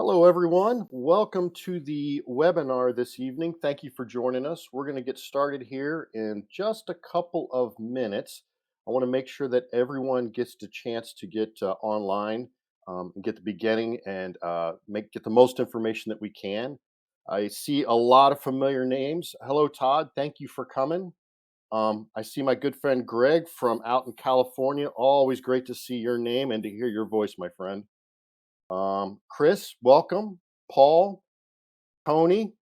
Hello, everyone. Welcome to the webinar this evening. Thank you for joining us. We're going to get started here in just a couple of minutes. I want to make sure that everyone gets the chance to get online and get the beginning and get the most information that we can. I see a lot of familiar names. Hello, Todd. Thank you for coming. I see my good friend Greg from out in California. Always great to see your name and to hear your voice, my friend. Chris, welcome. Paul, Tony,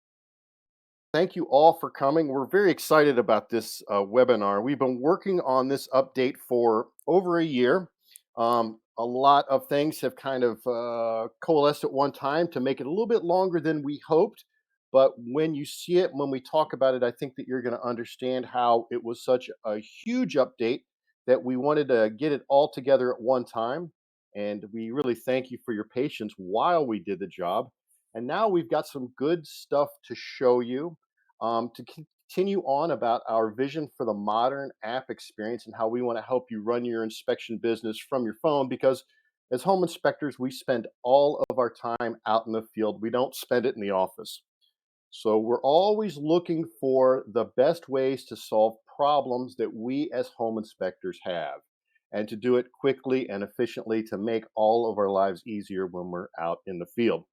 thank you all for coming. We're very excited about this webinar. We've been working on this update for over a year. A lot of things have kind of coalesced at one time to make it a little bit longer than we hoped. But when you see it, when we talk about it, I think that you're going to understand how it was such a huge update that we wanted to get it all together at one time. And we really thank you for your patience while we did the job. And now we've got some good stuff to show you to continue on about our vision for the modern app experience and how we want to help you run your inspection business from your phone because as home inspectors, we spend all of our time out in the field. We don't spend it in the office. So we're always looking for the best ways to solve problems that we as home inspectors have and to do it quickly and efficiently to make all of our lives easier when we're out in the field.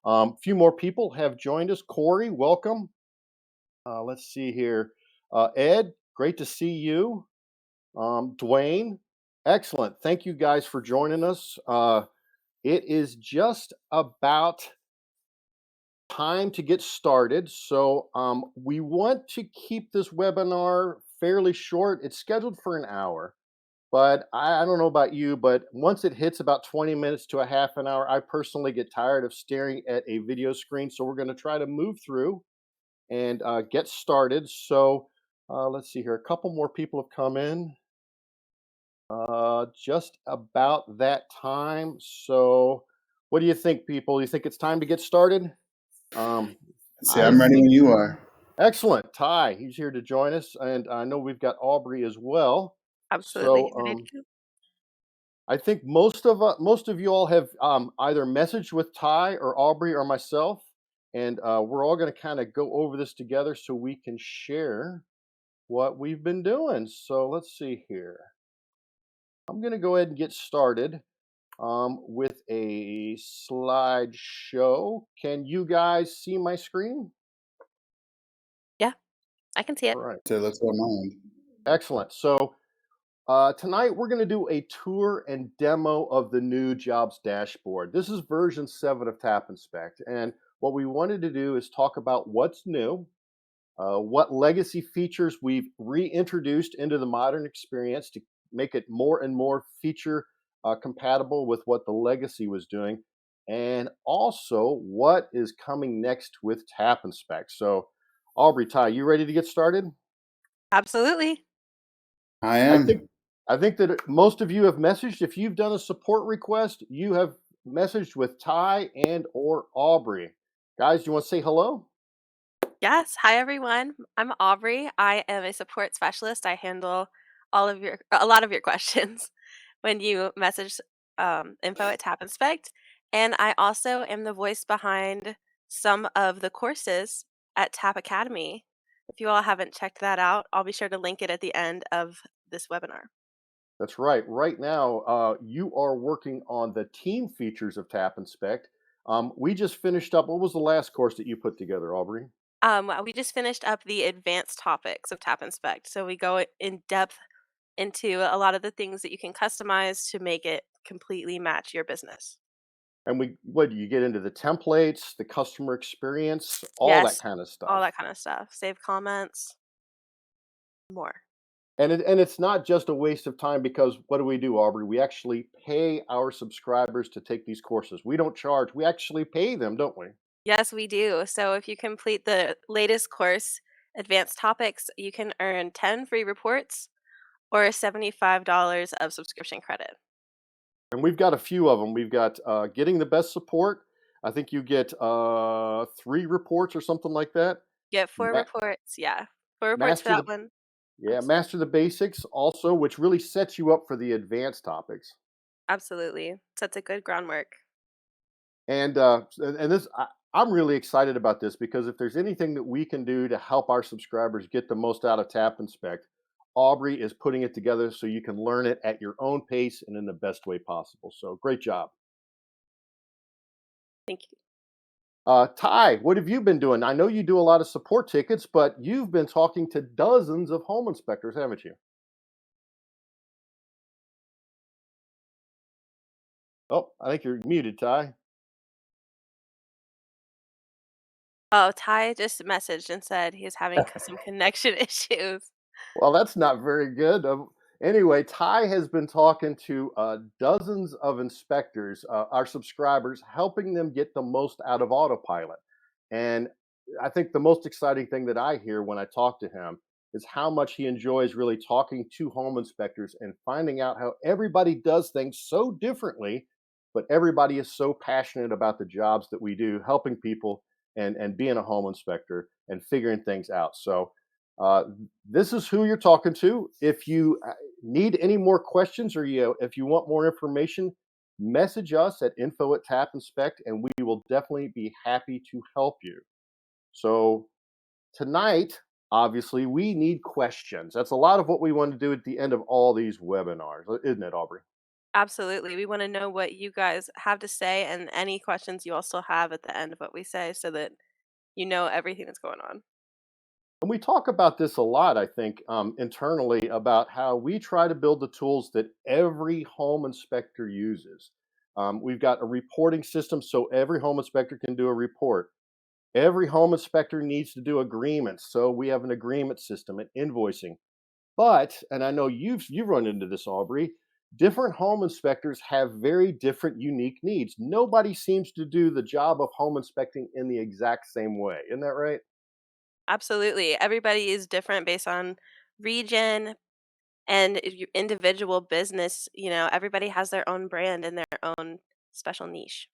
A few more people have joined us. Corey, welcome. Let's see here. Ed, great to see you. Dwayne, excellent. Thank you guys for joining us. It is just about time to get started. So we want to keep this webinar fairly short. It's scheduled for an hour. But I don't know about you, but once it hits about 20 minutes to a half an hour, I personally get tired of staring at a video screen. So we're going to try to move through and get started. So let's see here. A couple more people have come in just about that time. So what do you think, people? Do you think it's time to get started? See, I I'm ready think when you are. excellent. Ty, he's here to join us. And I know we've got Aubrey as well. Absolutely. So Ready to go? I think most of you all have either messaged with Ty or Aubrey or myself, and we're all going to kind of go over this together so we can share what we've been doing. So let's see here. I'm going to go ahead and get started with a slideshow. Can you guys see my screen? Yeah, I can see it. All right, So let's go mind. excellent. So tonight we're going to do a tour and demo of the new jobs dashboard. This is version 7 of Tap Inspect, and what we wanted to do is talk about what's new, what legacy features we've reintroduced into the modern experience to make it more and more feature compatible with what the legacy was doing, and also what is coming next with Tap Inspect. So, Aubrey, Ty, you ready to get started? Absolutely. I I think am. I think that most of you have messaged. If you've done a support request, you have messaged with Ty and or Aubrey. Guys, do you want to say hello? Yes. Hi, everyone. I'm Aubrey. I am a support specialist. I handle a lot of your questions when you message info at Tap Inspect. And I also am the voice behind some of the courses at Tap Academy. If you all haven't checked that out, I'll be sure to link it at the end of this webinar. That's right. Right now, you are working on the team features of Tap Inspect. We just finished up. What was the last course that you put together, Aubrey? We just finished up the advanced topics of Tap Inspect. So we go in depth into a lot of the things that you can customize to make it completely match your business. And what do you get into the templates, the customer experience, all that Yes, kind of all stuff. that kind of stuff. Save comments, more. And it's not just a waste of time because what do, Aubrey? We actually pay our subscribers to take these courses. We don't charge. We actually pay them, don't we? Yes, we do. So if you complete the latest course, Advanced Topics, you can earn 10 free reports or $75 of subscription credit. And we've got a few of them. We've got getting the best support. I think you get 3 reports or something like that. Get 4 Ma- reports. Yeah, 4 reports for master that the one. Yeah, Absolutely. master the basics also, which really sets you up for the advanced topics. Absolutely. Sets a good groundwork. And this, I'm really excited about this because if there's anything that we can do to help our subscribers get the most out of Tap Inspect, Aubrey is putting it together so you can learn it at your own pace and in the best way possible. So great job. Thank you. Ty, what have you been doing? I know you do a lot of support tickets, but you've been talking to dozens of home inspectors, haven't you? Oh, I think you're muted, Ty. Oh, Ty just messaged and said he's having some connection issues. Well, that's not very good. Anyway, Ty has been talking to dozens of inspectors, our subscribers, helping them get the most out of autopilot. And I think the most exciting thing that I hear when I talk to him is how much he enjoys really talking to home inspectors and finding out how everybody does things so differently, but everybody is so passionate about the jobs that we do, helping people and being a home inspector and figuring things out. So uh, this is who you're talking to. If you need any more questions or if you want more information, message us at info at Tap Inspect, and we will definitely be happy to help you. So tonight, obviously, we need questions. That's a lot of what we want to do at the end of all these webinars, isn't it, Aubrey? Absolutely. We want to know what you guys have to say and any questions you also have at the end of what we say so that you know everything that's going on. And we talk about this a lot, I think, internally about how we try to build the tools that every home inspector uses. We've got a reporting system so every home inspector can do a report. Every home inspector needs to do agreements, so we have an agreement system and invoicing. But, and I know you've run into this, Aubrey, different home inspectors have very different unique needs. Nobody seems to do the job of home inspecting in the exact same way. Isn't that right? Absolutely. Everybody is different based on region and individual business. Everybody has their own brand and their own special niche.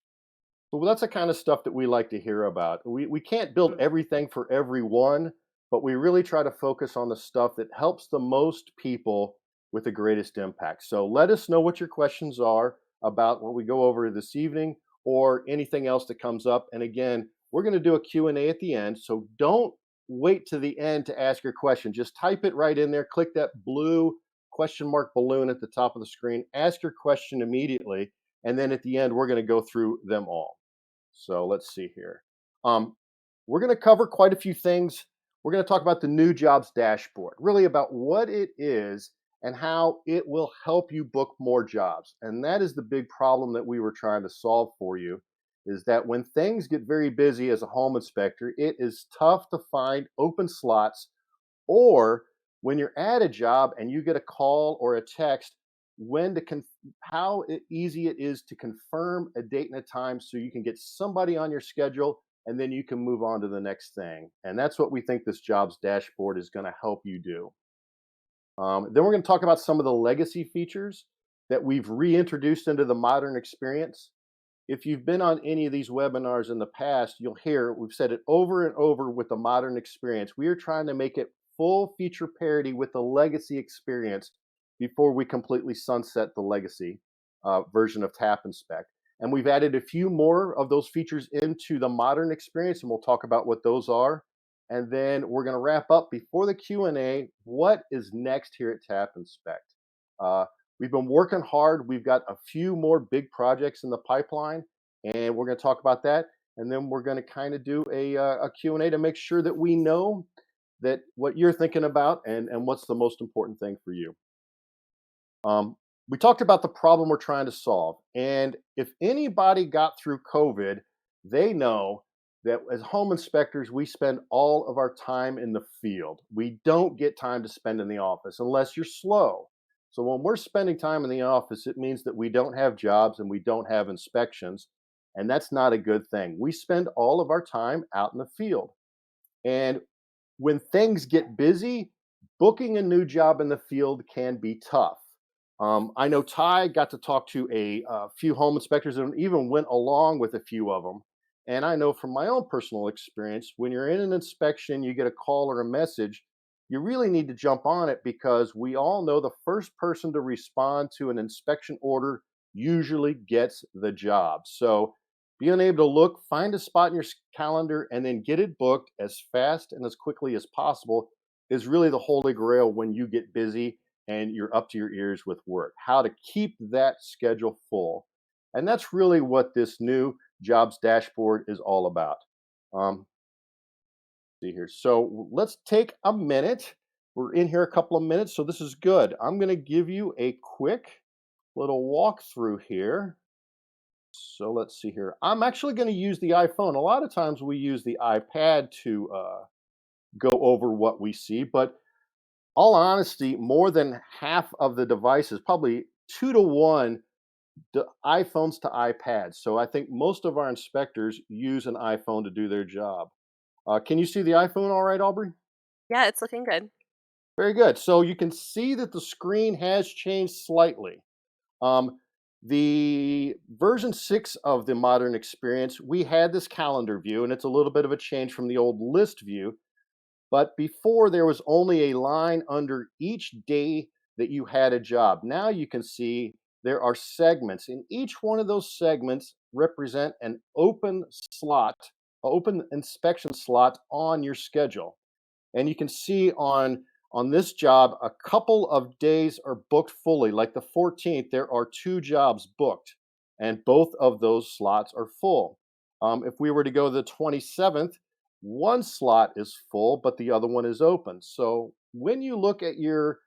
Well, that's the kind of stuff that we like to hear about. We can't build Mm. everything for everyone, but we really try to focus on the stuff that helps the most people with the greatest impact. So let us know what your questions are about what we go over this evening or anything else that comes up. And again, we're going to do a Q&A at the end, so don't wait to the end to ask your question. Just type it right in there, click that blue question mark balloon at the top of the screen, ask your question immediately, and then at the end we're going to go through them all. So let's see here. Um, we're going to cover quite a few things. We're going to talk about the new jobs dashboard, really about what it is and how it will help you book more jobs. And that is the big problem that we were trying to solve for you is that when things get very busy as a home inspector, it is tough to find open slots or when you're at a job and you get a call or a text, when to how easy it is to confirm a date and a time so you can get somebody on your schedule and then you can move on to the next thing. And that's what we think this jobs dashboard is going to help you do. Then we're going to talk about some of the legacy features that we've reintroduced into the modern experience. If you've been on any of these webinars in the past, you'll hear we've said it over and over with the modern experience. We are trying to make it full feature parity with the legacy experience before we completely sunset the legacy version of Tap Inspect. And we've added a few more of those features into the modern experience, and we'll talk about what those are. And then we're going to wrap up before the Q&A. What is next here at Tap Inspect? Uh, We've been working hard. We've got a few more big projects in the pipeline, and we're going to talk about that. And then we're going to kind of do a Q&A to make sure that we know that what you're thinking about and what's the most important thing for you. We talked about the problem we're trying to solve. And if anybody got through COVID, they know that as home inspectors, we spend all of our time in the field. We don't get time to spend in the office unless you're slow. So when we're spending time in the office, it means that we don't have jobs and we don't have inspections. And that's not a good thing. We spend all of our time out in the field. And when things get busy, booking a new job in the field can be tough. I know Ty got to talk to a few home inspectors and even went along with a few of them. And I know from my own personal experience, when you're in an inspection, you get a call or a message, you really need to jump on it because we all know the first person to respond to an inspection order usually gets the job. So Being able to look, find a spot in your calendar, and then get it booked as fast and as quickly as possible is really the holy grail when you get busy and you're up to your ears with work. How to keep that schedule full. And that's really what this new jobs dashboard is all about. Um, see here. So let's take a minute. We're in here a couple of minutes, so this is good. I'm going to give you a quick little walkthrough here. So let's see here. I'm actually going to use the iPhone. A lot of times we use the iPad to go over what we see, but all honesty, more than half of the devices, probably 2 to 1, the iPhones to iPads. So I think most of our inspectors use an iPhone to do their job. Can you see the iPhone all right, Aubrey? Yeah, it's looking good. Very good. So you can see that the screen has changed slightly. Um, the version 6 of the modern experience, we had this calendar view, and it's a little bit of a change from the old list view. But before, there was only a line under each day that you had a job. Now you can see there are segments, and each one of those segments represent an open slot, open inspection slot on your schedule. And you can see on this job, a couple of days are booked fully. Like the 14th, there are 2 jobs booked, and both of those slots are full. If we were to go to the 27th, one slot is full, but the other one is open. So when you look at your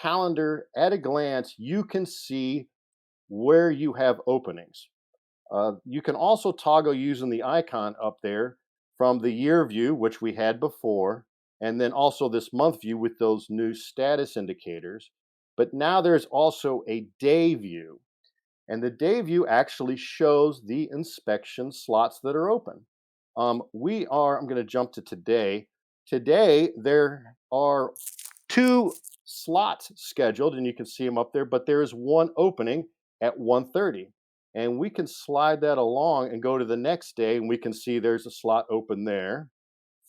calendar at a glance, you can see where you have openings. You can also toggle using the icon up there from the year view, which we had before, and then also this month view with those new status indicators. But now there's also a day view, and the day view actually shows the inspection slots that are open. I'm going to jump to today. Today, there are 2 slots scheduled, and you can see them up there, but there is one opening at 1:30. And we can slide that along and go to the next day, and we can see there's a slot open there.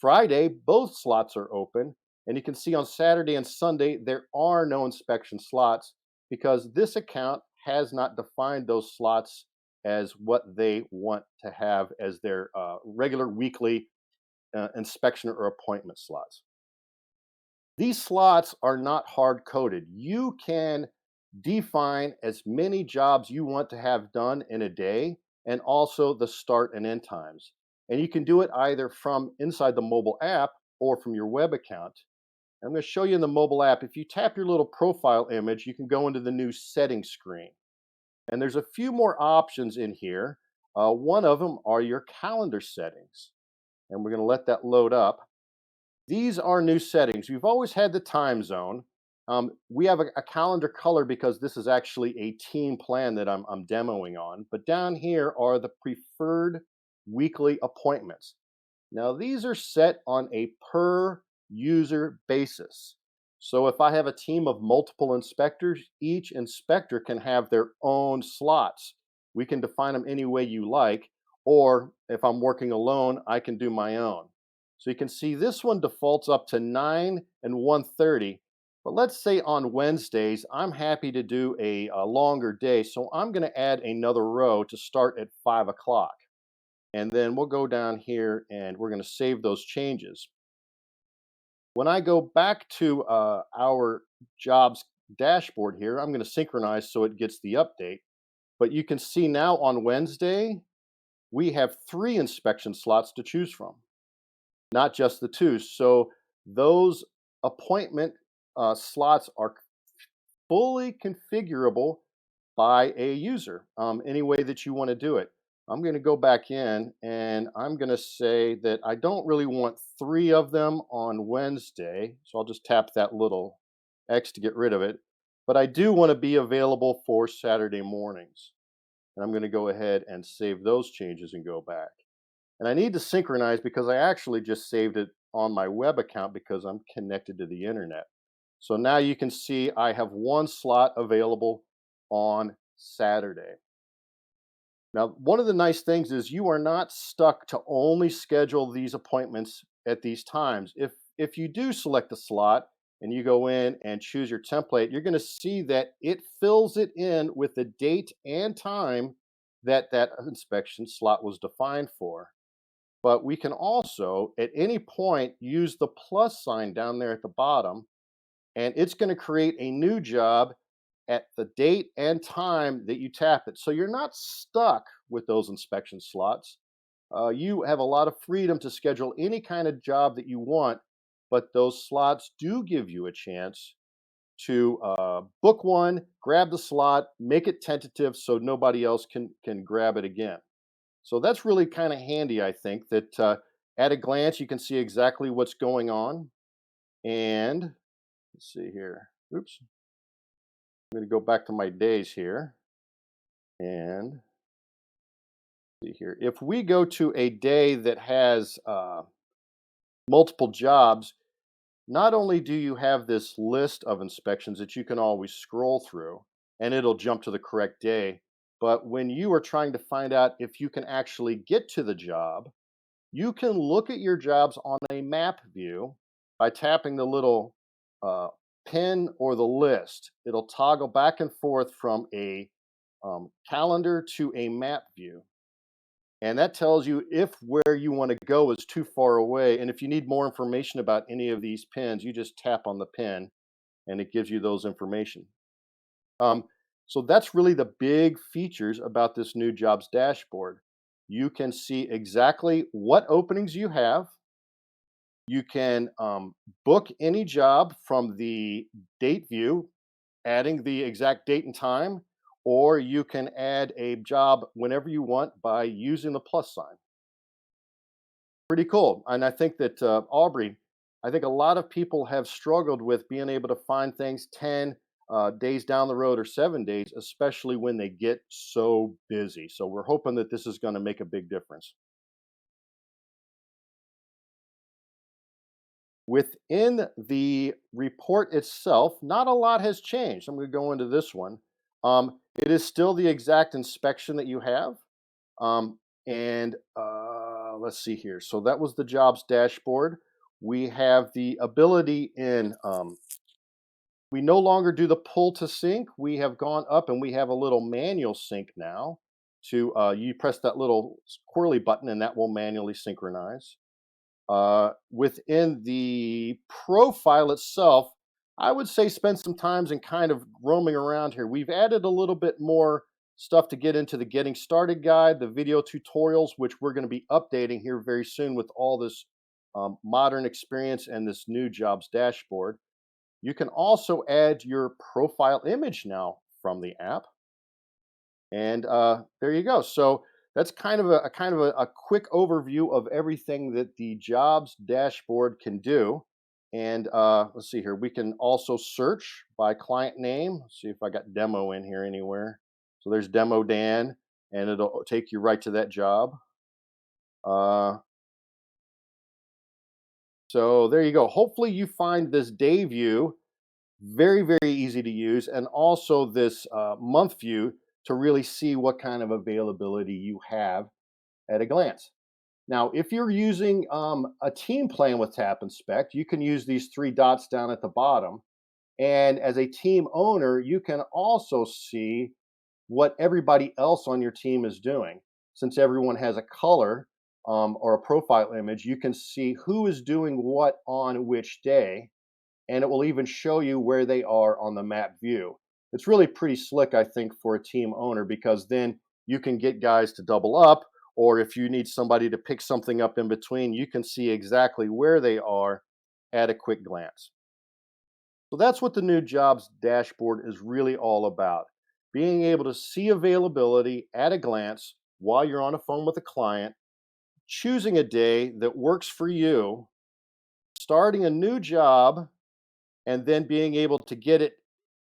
Friday, both slots are open. And you can see on Saturday and Sunday, there are no inspection slots because this account has not defined those slots as what they want to have as their regular weekly inspection or appointment slots. These slots are not hard coded. You can define as many jobs you want to have done in a day and also the start and end times. And you can do it either from inside the mobile app or from your web account. I'm going to show you in the mobile app. If you tap your little profile image, you can go into the new settings screen. And there's a few more options in here. One of them are your calendar settings. And we're going to let that load up. These are new settings. You've always had the time zone. We have a calendar color because this is actually a team plan that I'm demoing on. But down here are the preferred weekly appointments. Now, these are set on a per user basis. So if I have a team of multiple inspectors, each inspector can have their own slots. We can define them any way you like, or if I'm working alone, I can do my own. So you can see this one defaults up to 9 and 1:30. But let's say on Wednesdays, I'm happy to do a longer day. So I'm going to add another row to start at 5 o'clock. And then we'll go down here and we're going to save those changes. When I go back to our jobs dashboard here, I'm going to synchronize so it gets the update. But you can see now on Wednesday, we have 3 inspection slots to choose from, not just the 2. So those appointment slots are fully configurable by a user any way that you want to do it. I'm going to go back in and I'm going to say that I don't really want 3 of them on Wednesday. So I'll just tap that little X to get rid of it. But I do want to be available for Saturday mornings. And I'm going to go ahead and save those changes and go back. And I need to synchronize because I actually just saved it on my web account because I'm connected to the internet. So now you can see I have 1 slot available on Saturday. Now, one of the nice things is you are not stuck to only schedule these appointments at these times. If you do select a slot and you go in and choose your template, you're going to see that it fills it in with the date and time that that inspection slot was defined for. But we can also, at any point, use the plus sign down there at the bottom, and it's going to create a new job at the date and time that you tap it. So you're not stuck with those inspection slots. You have a lot of freedom to schedule any kind of job that you want, but those slots do give you a chance to book one, grab the slot, make it tentative so nobody else can grab it again. So that's really kind of handy, I think, that at a glance you can see exactly what's going on. And let's see here. Oops. I'm going to go back to my days here and see here. If we go to a day that has multiple jobs, not only do you have this list of inspections that you can always scroll through and it'll jump to the correct day, but when you are trying to find out if you can actually get to the job, you can look at your jobs on a map view by tapping the little uh, pin or the list. It'll toggle back and forth from a calendar to a map view. And that tells you if where you want to go is too far away. And if you need more information about any of these pins, you just tap on the pin and it gives you those information. Um, so that's really the big features about this new jobs dashboard. You can see exactly what openings you have. You can book any job from the date view, adding the exact date and time, or you can add a job whenever you want by using the plus sign. Pretty cool. And I think that Aubrey, I think a lot of people have struggled with being able to find things 10 days down the road or 7 days, especially when they get so busy. So we're hoping that this is going to make a big difference. Within the report itself, not a lot has changed. I'm going to go into this one. It is still the exact inspection that you have. And let's see here. So that was the jobs dashboard. We have the ability in, we no longer do the pull to sync. We have gone up and we have a little manual sync now. To you press that little squirrely button and that will manually synchronize. Within the profile itself, I would say spend some times in kind of roaming around here. We've added a little bit more stuff to get into the getting started guide, the video tutorials, which we're going to be updating here very soon with all this modern experience and this new jobs dashboard. You can also add your profile image now from the app. And there you go. So that's kind of a quick overview of everything that the jobs dashboard can do. And let's see here. We can also search by client name. Let's see if I got demo in here anywhere. So there's Demo Dan, and it'll take you right to that job. So there you go. Hopefully you find this day view very, very easy to use, and also this month view to really see what kind of availability you have at a glance. Now, if you're using a team plan with Tap Inspect, you can use these three dots down at the bottom. And as a team owner, you can also see what everybody else on your team is doing. Since everyone has a color or a profile image, you can see who is doing what on which day, and it will even show you where they are on the map view. It's really pretty slick, I think, for a team owner, because then you can get guys to double up, or if you need somebody to pick something up in between, you can see exactly where they are at a quick glance. So that's what the new jobs dashboard is really all about. Being able to see availability at a glance while you're on a phone with a client, choosing a day that works for you, starting a new job, and then being able to get it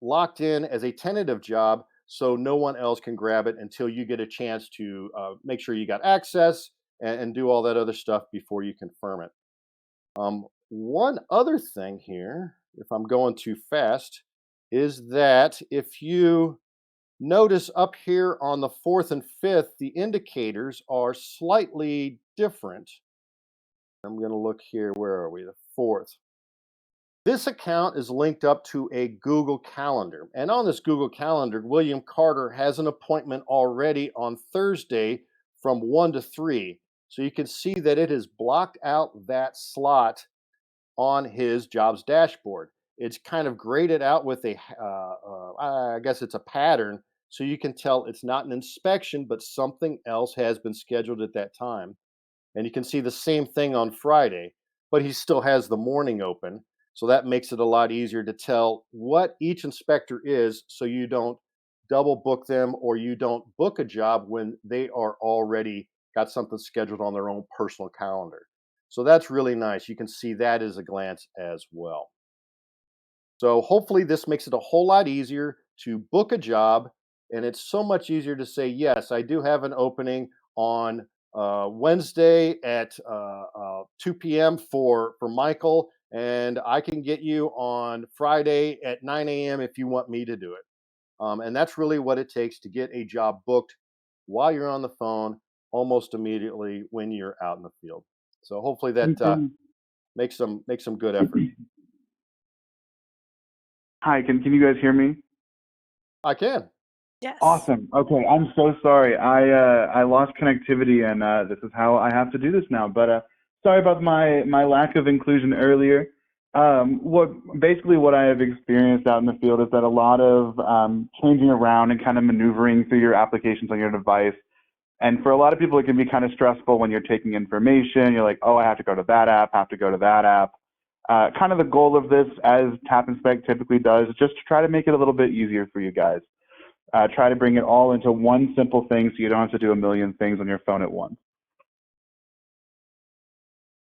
locked in as a tentative job so no one else can grab it until you get a chance to make sure you got access and do all that other stuff before you confirm it. One other thing here, if I'm going too fast, is that if you notice up here on the 4th and 5th, the indicators are slightly different. I'm going to look here. Where are we? The 4th. This account is linked up to a Google Calendar. And on this Google Calendar, William Carter has an appointment already on Thursday from 1 to 3. So you can see that it has blocked out that slot on his jobs dashboard. It's kind of graded out with I guess it's a pattern, so you can tell it's not an inspection, but something else has been scheduled at that time. And you can see the same thing on Friday, but he still has the morning open. So that makes it a lot easier to tell what each inspector is so you don't double book them or you don't book a job when they are already got something scheduled on their own personal calendar. So that's really nice. You can see that as a glance as well. So hopefully this makes it a whole lot easier to book a job, and it's so much easier to say, yes, I do have an opening on Wednesday at 2 p.m. for Michael, and I can get you on Friday at 9 a.m. if you want me to do it. And that's really what it takes to get a job booked while you're on the phone almost immediately when you're out in the field. So hopefully that makes some good effort. Hi, can you guys hear me? I can. Yes. Awesome. Okay, I'm so sorry. I lost connectivity, and this is how I have to do this now. But sorry about my lack of inclusion earlier. What I have experienced out in the field is that a lot of changing around and kind of maneuvering through your applications on your device. And for a lot of people, it can be kind of stressful when you're taking information. You're like, oh, I have to go to that app, have to go to that app. Kind of the goal of this, as Tap Inspect typically does, is just to try to make it a little bit easier for you guys. Try to bring it all into one simple thing so you don't have to do a million things on your phone at once.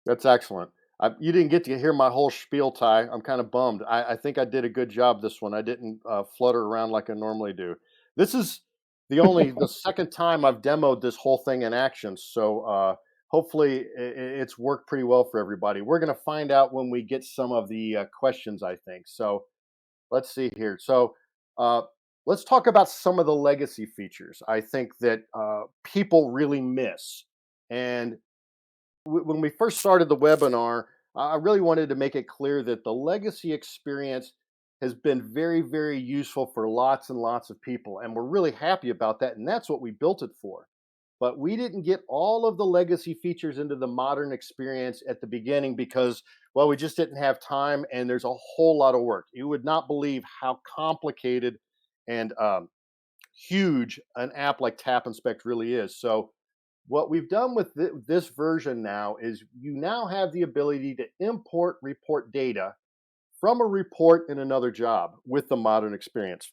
That's excellent. You didn't get to hear my whole spiel, Ty. I'm kind of bummed. I think I did a good job this one. I didn't flutter around like I normally do. This is the second time I've demoed this whole thing in action. So hopefully it's worked pretty well for everybody. We're going to find out when we get some of the questions, I think. So let's see here. So uh, let's talk about some of the legacy features I think that people really miss. And when we first started the webinar, I really wanted to make it clear that the legacy experience has been very, very useful for lots and lots of people. And we're really happy about that. And that's what we built it for. But we didn't get all of the legacy features into the modern experience at the beginning because, well, we just didn't have time and there's a whole lot of work. You would not believe how complicated and huge an app like Tap Inspect really is. So what we've done with this version now is you now have the ability to import report data from a report in another job with the modern experience.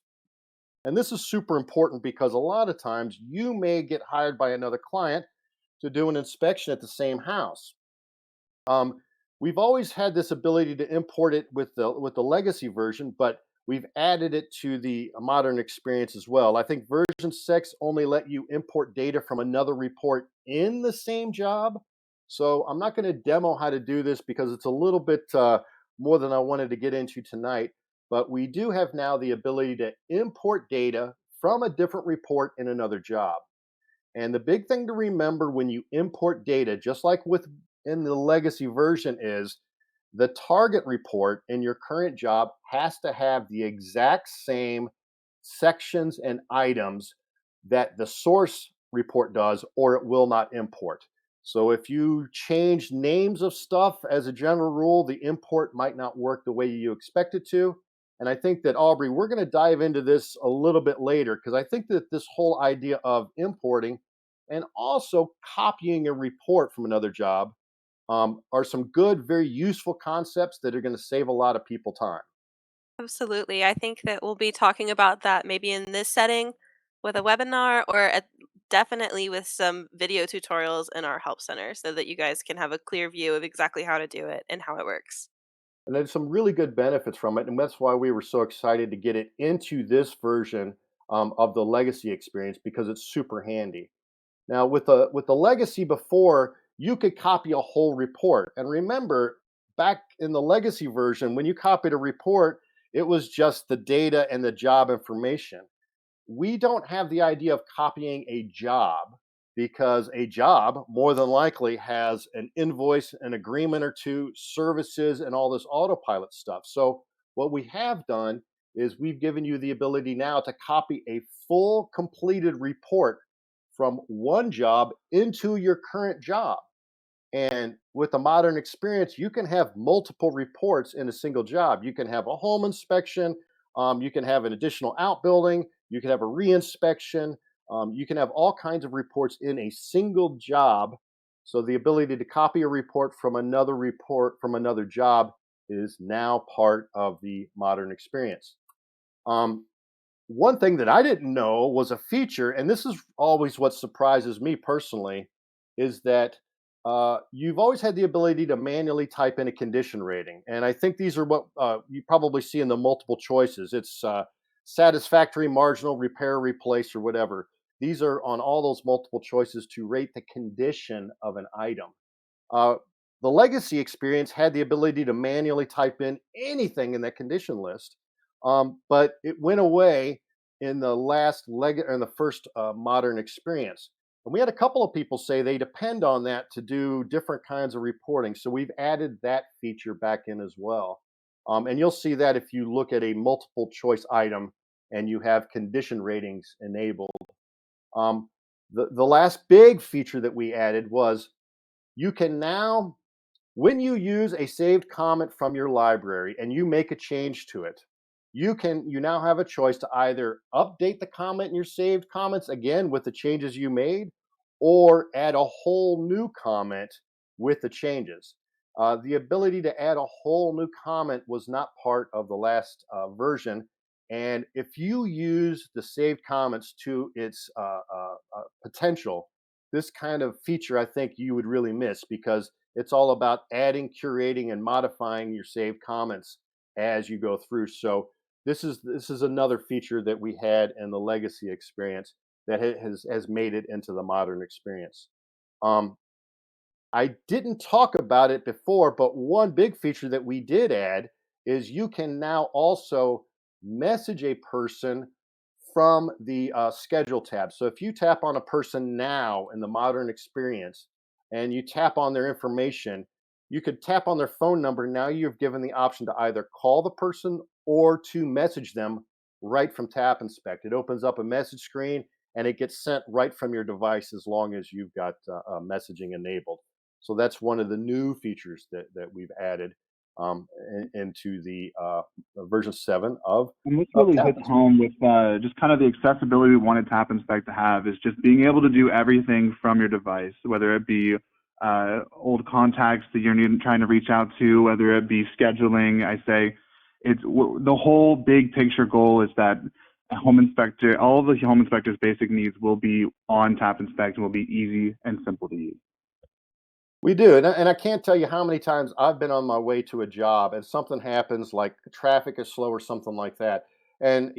And this is super important because a lot of times you may get hired by another client to do an inspection at the same house. Um, we've always had this ability to import it with the legacy version, but we've added it to the modern experience as well. I think version 6 only let you import data from another report in the same job. So I'm not going to demo how to do this because it's a little bit more than I wanted to get into tonight. But we do have now the ability to import data from a different report in another job. And the big thing to remember when you import data, just like with in the legacy version, is the target report in your current job has to have the exact same sections and items that the source report does, or it will not import. So if you change names of stuff as a general rule, the import might not work the way you expect it to. And I think that, Aubrey, we're going to dive into this a little bit later because I think that this whole idea of importing and also copying a report from another job are some good, very useful concepts that are going to save a lot of people time. Absolutely. I think that we'll be talking about that maybe in this setting with a webinar or definitely with some video tutorials in our help center so that you guys can have a clear view of exactly how to do it and how it works. And there's some really good benefits from it. And that's why we were so excited to get it into this version of the legacy experience because it's super handy. Now, with the legacy before, you could copy a whole report. And remember, back in the legacy version, when you copied a report, it was just the data and the job information. We don't have the idea of copying a job. because a job more than likely has an invoice, an agreement or two, services, and all this autopilot stuff. So, what we have done is we've given you the ability now to copy a full completed report from one job into your current job. And with the modern experience, you can have multiple reports in a single job. You can have a home inspection, you can have an additional outbuilding, you can have a reinspection, you can have all kinds of reports in a single job. So the ability to copy a report from another job is now part of the modern experience. Um, One thing that I didn't know was a feature, and this is always what surprises me personally, is that you've always had the ability to manually type in a condition rating. And I think these are what you probably see in the multiple choices. It's satisfactory, marginal, repair, replace, or whatever. These are on all those multiple choices to rate the condition of an item. Uh, the legacy experience had the ability to manually type in anything in that condition list, but it went away in the first modern experience. And we had a couple of people say they depend on that to do different kinds of reporting. So we've added that feature back in as well. And you'll see that if you look at a multiple choice item and you have condition ratings enabled. Um, the last big feature that we added was you can now, when you use a saved comment from your library and you make a change to it, you now have a choice to either update the comment in your saved comments again with the changes you made, or add a whole new comment with the changes. The ability to add a whole new comment was not part of the last version. And if you use the saved comments to its potential, this kind of feature I think you would really miss, because it's all about adding, curating, and modifying your saved comments as you go through. So this is another feature that we had in the legacy experience that has made it into the modern experience. Um, I didn't talk about it before, but one big feature that we did add is you can now also message a person from the schedule tab. So if you tap on a person now in the modern experience and you tap on their information, you could tap on their phone number. Now you've given the option to either call the person or to message them right from Tap Inspect. It opens up a message screen and it gets sent right from your device as long as you've got messaging enabled. So that's one of the new features that we've added into the version 7 And this of really Tap hits Inspect. home with just kind of the accessibility we wanted Tap Inspect to have, is just being able to do everything from your device, whether it be old contacts that you're trying to reach out to, whether it be scheduling. I say the whole big picture goal is that a home inspector, all of the home inspector's basic needs will be on Tap Inspect and will be easy and simple to use. We do, and I can't tell you how many times I've been on my way to a job and something happens, like traffic is slow or something like that. And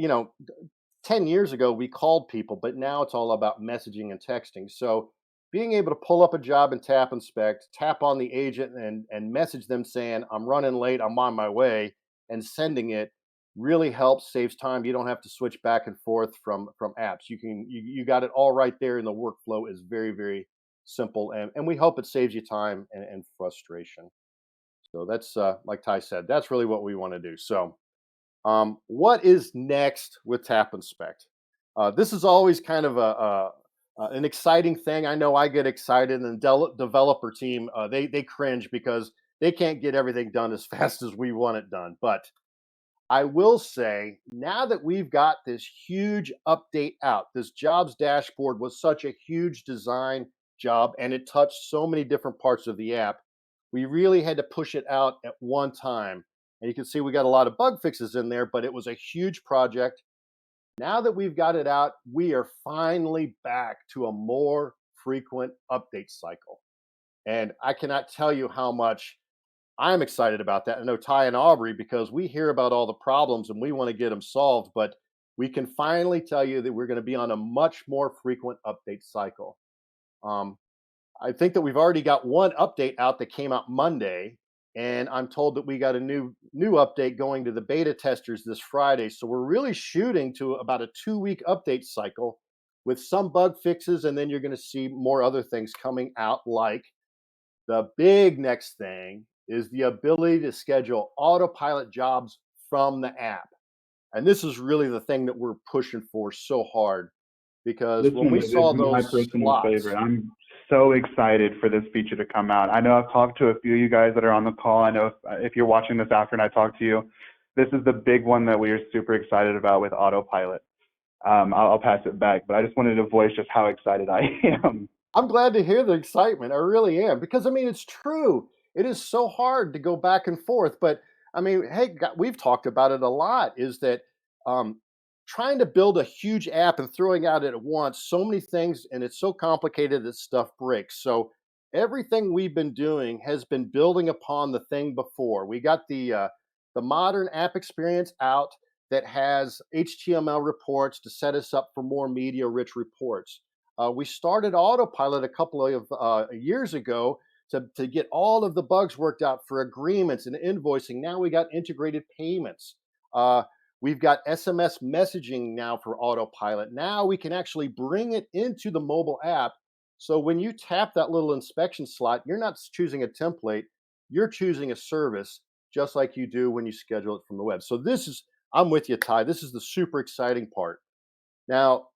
10 years ago we called people, but now it's all about messaging and texting. So being able to pull up a job in Tap Inspect, tap on the agent and message them saying, I'm running late, I'm on my way, and sending it really helps, saves time. You don't have to switch back and forth from apps. You got it all right there, and the workflow is very, very simple, and we hope it saves you time and frustration. So that's like Ty said, that's really what we want to do. So what is next with Tap Inspect? This is always kind of an exciting thing. I know I get excited, and the developer team they cringe because they can't get everything done as fast as we want it done. But I will say, now that we've got this huge update out, this jobs dashboard was such a huge design job and it touched so many different parts of the app. We really had to push it out at one time. And you can see we got a lot of bug fixes in there, but it was a huge project. Now that we've got it out, we are finally back to a more frequent update cycle. And I cannot tell you how much I'm excited about that. I know Ty and Aubrey, because we hear about all the problems and we want to get them solved, but we can finally tell you that we're going to be on a much more frequent update cycle. Um, I think that we've already got one update out that came out Monday, and I'm told that we got a new update going to the beta testers this Friday. So we're really shooting to about a 2-week update cycle with some bug fixes, and then you're going to see more other things coming out, like the big next thing is the ability to schedule autopilot jobs from the app. And this is really the thing that we're pushing for so hard, because This when one we is saw my those personal slots, favorite. I'm so excited for this feature to come out. I know I've talked to a few of you guys that are on the call. I know if you're watching this after and I talk to you, this is the big one that we are super excited about with autopilot. I'll pass it back, but I just wanted to voice just how excited I am. I'm glad to hear the excitement. I really am, because I mean, it's true. It is so hard to go back and forth. But I mean, hey, we've talked about it a lot. Is that um, trying to build a huge app and throwing out at once so many things, and it's so complicated that stuff breaks. So everything we've been doing has been building upon the thing before. We got the modern app experience out that has HTML reports to set us up for more media-rich reports. We started Autopilot a couple of years ago to get all of the bugs worked out for agreements and invoicing. Now we got integrated payments. Uh, we've got SMS messaging now for Autopilot. Now we can actually bring it into the mobile app. So when you tap that little inspection slot, you're not choosing a template, you're choosing a service, just like you do when you schedule it from the web. So this is, I'm with you, Ty. This is the super exciting part. Now,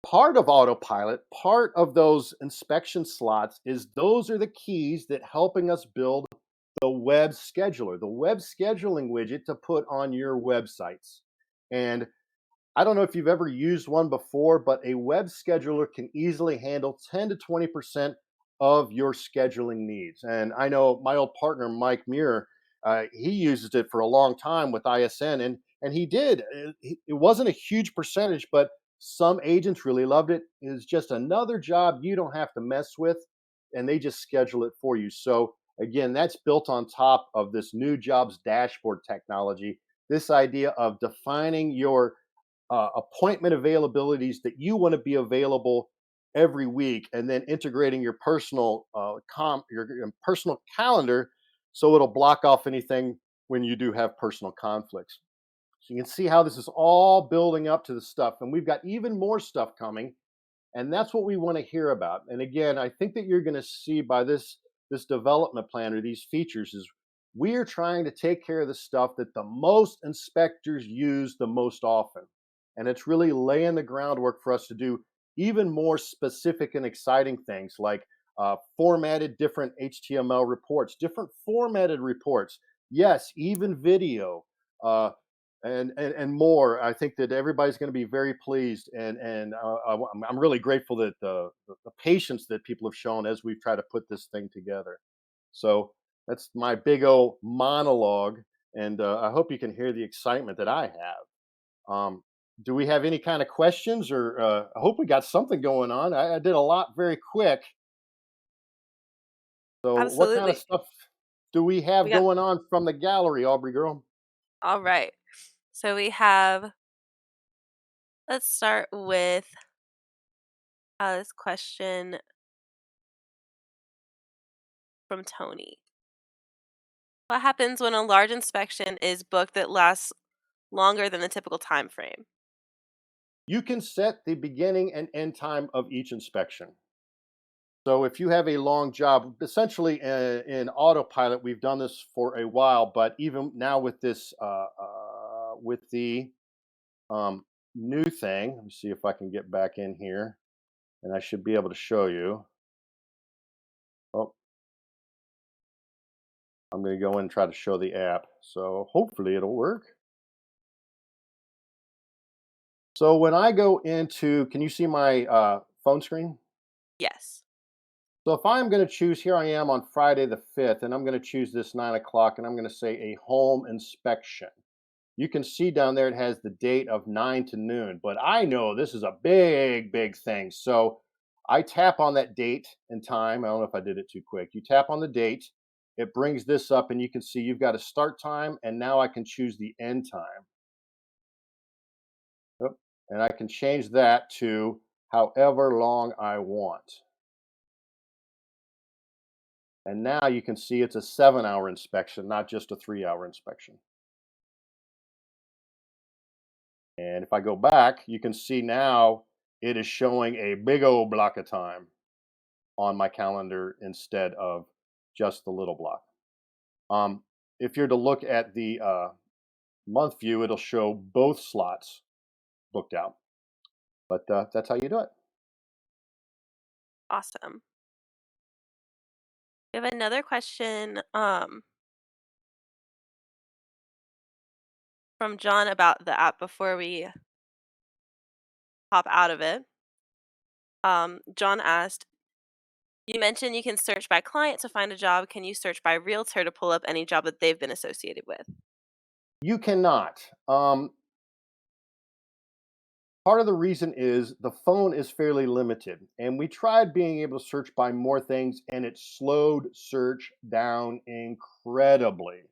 part of autopilot, part of those inspection slots, is those are the keys that helping us build the web scheduler, the web scheduling widget to put on your websites. And I don't know if you've ever used one before, but a web scheduler can easily handle 10 to 20% of your scheduling needs. And I know my old partner, Mike Muir, he uses it for a long time with ISN, and he did. It wasn't a huge percentage, but some agents really loved it. It's just another job you don't have to mess with, and they just schedule it for you. So again, that's built on top of this new jobs dashboard technology. This idea of defining your appointment availabilities that you want to be available every week, and then integrating your personal your personal calendar so it'll block off anything when you do have personal conflicts. So you can see how this is all building up to the stuff, and we've got even more stuff coming, and that's what we want to hear about. And again, I think that you're going to see by this development plan or these features is we're trying to take care of the stuff that the most inspectors use the most often. And it's really laying the groundwork for us to do even more specific and exciting things, like formatted different HTML reports, different formatted reports. Yes, even video. And more. I think that everybody's going to be very pleased, and I'm really grateful that the patience that people have shown as we've tried to put this thing together. So that's my big old monologue, and I hope you can hear the excitement that I have. Do we have any kind of questions, or I hope we got something going on? I did a lot very quick. So what kind of Absolutely. stuff do we We have got going on from the gallery, Aubrey girl? all right. So we have, let's start with this question from Tony. What happens when a large inspection is booked that lasts longer than the typical time frame? You can set the beginning and end time of each inspection. So if you have a long job, essentially in autopilot, we've done this for a while, but even now with this, with the new thing, let me see if I can get back in here, and I should be able to show you. Oh, I'm going to go in and try to show the app. So hopefully it'll work. So when I go into, can you see my phone screen? Yes. So if I'm going to choose, here I am on Friday the 5th, and I'm going to choose this 9 o'clock, and I'm going to say a home inspection. You can see down there it has the date of 9 to noon, but I know this is a big, big thing. So I tap on that date and time. I don't know if I did it too quick. You tap on the date, it brings this up, and you can see you've got a start time, and now I can choose the end time. Yep. And I can change that to however long I want. And now you can see it's a 7-hour inspection, not just a 3-hour inspection. And if I go back, you can see now it is showing a big old block of time on my calendar instead of just the little block. Um, if you're to look at the month view, it'll show both slots booked out. But that's how you do it. Awesome. We have another question from John about the app before we hop out of it. John asked, you mentioned you can search by client to find a job. Can you search by realtor to pull up any job that they've been associated with? You cannot. Part of the reason is the phone is fairly limited, and we tried being able to search by more things, and it slowed search down incredibly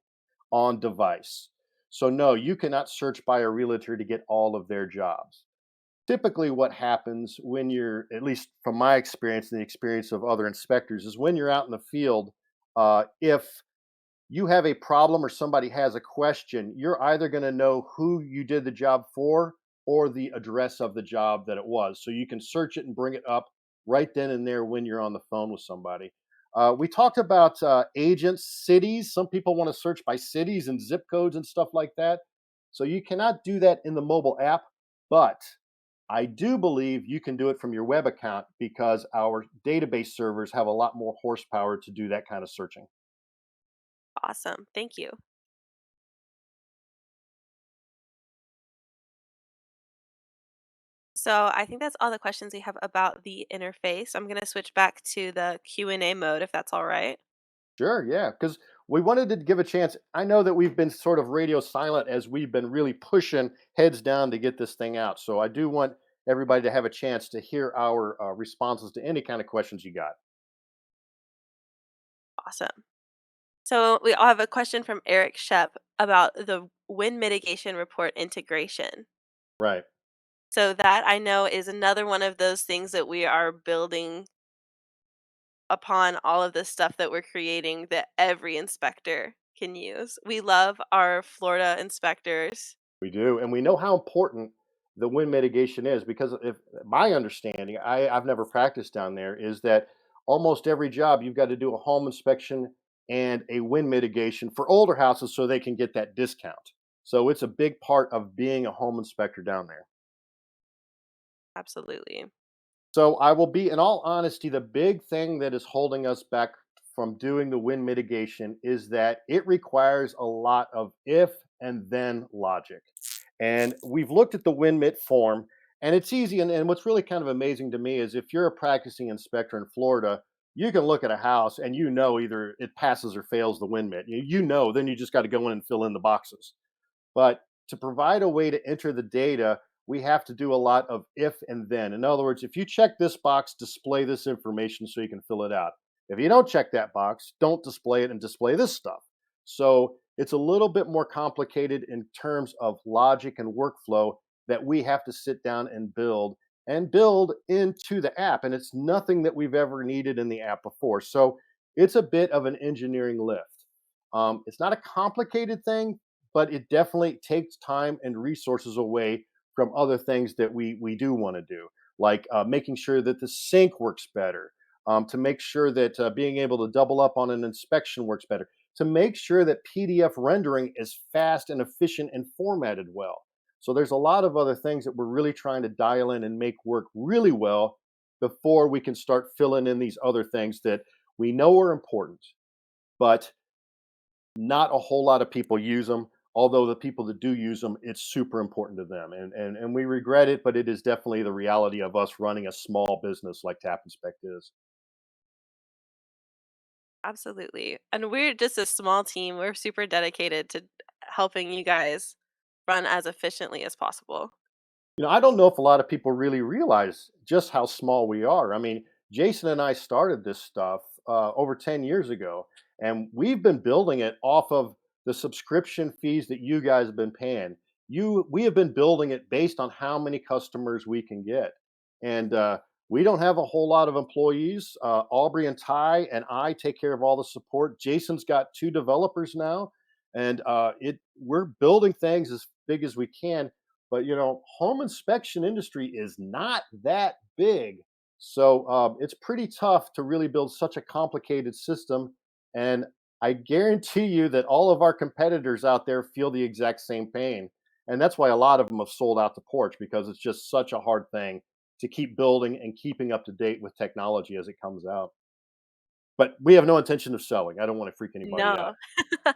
on device. So, no, you cannot search by a realtor to get all of their jobs. Typically, what happens when you're, at least from my experience and the experience of other inspectors, is when you're out in the field, if you have a problem or somebody has a question, you're either going to know who you did the job for or the address of the job that it was. So you can search it and bring it up right then and there when you're on the phone with somebody. We talked about agents, cities. Some people want to search by cities and zip codes and stuff like that. So you cannot do that in the mobile app, but I do believe you can do it from your web account because our database servers have a lot more horsepower to do that kind of searching. Awesome. Thank you. So I think that's all the questions we have about the interface. I'm going to switch back to the Q&A mode if that's all right. Sure, yeah, because we wanted to give a chance. I know that we've been sort of radio silent as we've been really pushing heads down to get this thing out. So I do want everybody to have a chance to hear our responses to any kind of questions you got. Awesome. So we all have a question from Eric Shep about the wind mitigation report integration. Right. So that I know is another one of those things that we are building upon all of this stuff that we're creating that every inspector can use. We love our Florida inspectors. We do, and we know how important the wind mitigation is because if my understanding, I've never practiced down there, is that almost every job you've got to do a home inspection and a wind mitigation for older houses so they can get that discount. So it's a big part of being a home inspector down there. Absolutely. So I will be, in all honesty, the big thing that is holding us back from doing the wind mitigation is that it requires a lot of if and then logic. And we've looked at the wind mit form, and it's easy. And what's really kind of amazing to me is if you're a practicing inspector in Florida, you can look at a house and you know either it passes or fails the wind mit. You know, then you just got to go in and fill in the boxes. But to provide a way to enter the data, we have to do a lot of if and then. In other words, if you check this box, display this information so you can fill it out. If you don't check that box, don't display it and display this stuff. So it's a little bit more complicated in terms of logic and workflow that we have to sit down and build into the app. And it's nothing that we've ever needed in the app before. So it's a bit of an engineering lift. It's not a complicated thing, but it definitely takes time and resources away from other things that we do want to do, like making sure that the sync works better, to make sure that being able to double up on an inspection works better, to make sure that PDF rendering is fast and efficient and formatted well. So there's a lot of other things that we're really trying to dial in and make work really well before we can start filling in these other things that we know are important, but not a whole lot of people use them. Although the people that do use them, it's super important to them. And we regret it, but it is definitely the reality of us running a small business like Tap Inspect is. Absolutely. And we're just a small team. We're super dedicated to helping you guys run as efficiently as possible. I don't know if a lot of people really realize just how small we are. I mean, Jason and I started this stuff over 10 years ago, and we've been building it off of the subscription fees that you guys have been paying. We have been building it based on how many customers we can get. And we don't have a whole lot of employees. Aubrey and Ty and I take care of all the support. Jason's got two developers now, and we're building things as big as we can But home inspection industry is not that big, so it's pretty tough to really build such a complicated system. And I guarantee you that all of our competitors out there feel the exact same pain. And that's why a lot of them have sold out to Porch, because it's just such a hard thing to keep building and keeping up to date with technology as it comes out. But we have no intention of selling. I don't want to freak anybody out. No.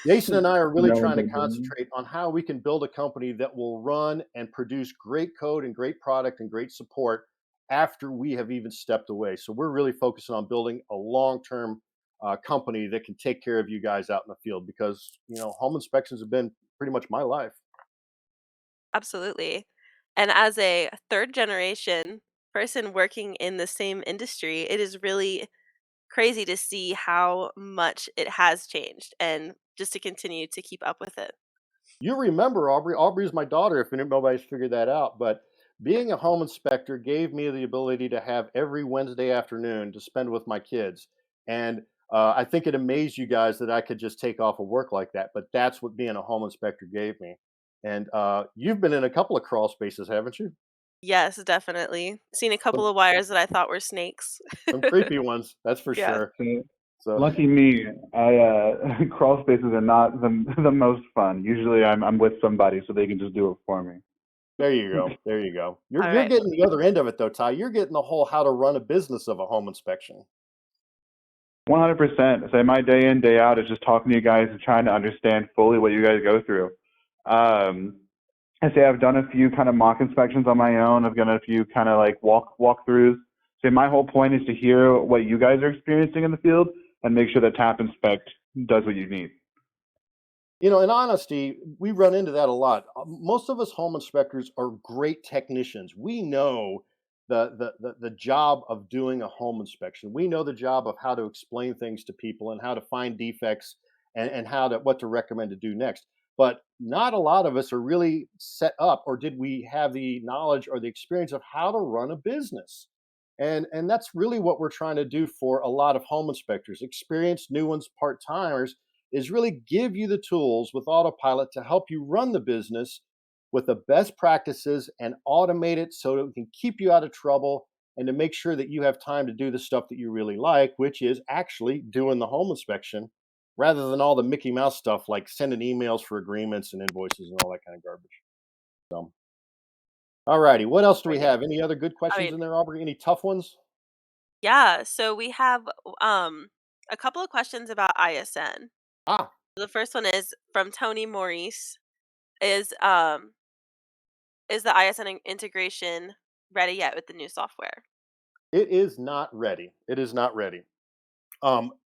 Jason and I are really No trying to intention. concentrate on how we can build a company that will run and produce great code and great product and great support after we have even stepped away. So we're really focusing on building a long-term company that can take care of you guys out in the field, because home inspections have been pretty much my life. Absolutely. And as a third generation person working in the same industry, it is really crazy to see how much it has changed and just to continue to keep up with it. You remember Aubrey? Aubrey's my daughter, if nobody's figured that out. But being a home inspector gave me the ability to have every Wednesday afternoon to spend with my kids. And I think it amazed you guys that I could just take off of work like that. But that's what being a home inspector gave me. And you've been in a couple of crawl spaces, haven't you? Yes, definitely. Seen a couple Some, of wires that I thought were snakes. some creepy ones, that's for Yeah. sure. So, So lucky me, crawl spaces are not the most fun. Usually I'm with somebody so they can just do it for me. there you go. There you go. You're All you're right. getting the other end of it though, Ty. You're getting the whole how to run a business of a home inspection. 100%. So my day in, day out is just talking to you guys and trying to understand fully what you guys go through. I say I've done a few kind of mock inspections on my own. I've done a few kind of like walkthroughs. So my whole point is to hear what you guys are experiencing in the field and make sure that Tap Inspect does what you need. In honesty, we run into that a lot. Most of us home inspectors are great technicians. We know the job of doing a home inspection. We know the job of how to explain things to people and how to find defects, and what to recommend to do next. But not a lot of us are really set up, or did we have the knowledge or the experience of how to run a business. And that's really what we're trying to do for a lot of home inspectors, experienced new ones, part timers, is really give you the tools with Autopilot to help you run the business with the best practices and automate it so that it can keep you out of trouble, and to make sure that you have time to do the stuff that you really like, which is actually doing the home inspection rather than all the Mickey Mouse stuff like sending emails for agreements and invoices and all that kind of garbage. So, all righty. What else do we Great. have? Any other good I questions mean, in there, Aubrey? Any tough ones? yeah, so we have a couple of questions about ISN. Ah, The first one is from Tony Maurice. Is um is the ISN integration ready yet with the new software? it is not ready. It is not ready.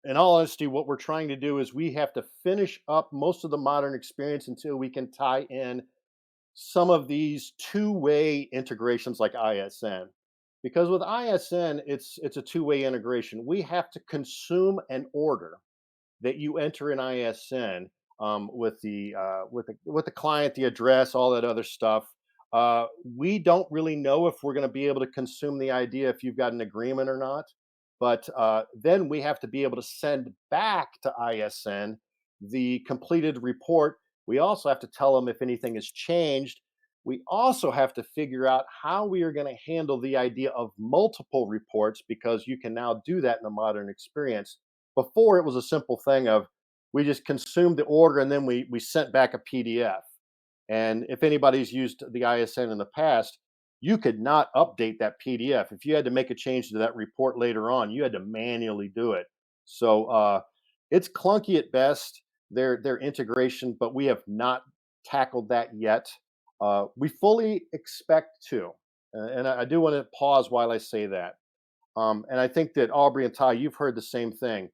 In all honesty, what we're trying to do is we have to finish up most of the modern experience until we can tie in some of these two-way integrations like ISN. Because with ISN, it's a two-way integration. We have to consume an order that you enter in ISN, with the client, the address, all that other stuff. We don't really know if we're going to be able to consume the idea if you've got an agreement or not. But then we have to be able to send back to ISN the completed report. We also have to tell them if anything has changed. We also have to figure out how we are going to handle the idea of multiple reports, because you can now do that in the modern experience. Before, it was a simple thing of we just consumed the order and then we sent back a PDF. And if anybody's used the ISN in the past, you could not update that PDF. If you had to make a change to that report later on, you had to manually do it. So it's clunky at best, their integration, but we have not tackled that yet. We fully expect to. And I do want to pause while I say that. And I think that Aubrey and Ty, you've heard the same thing.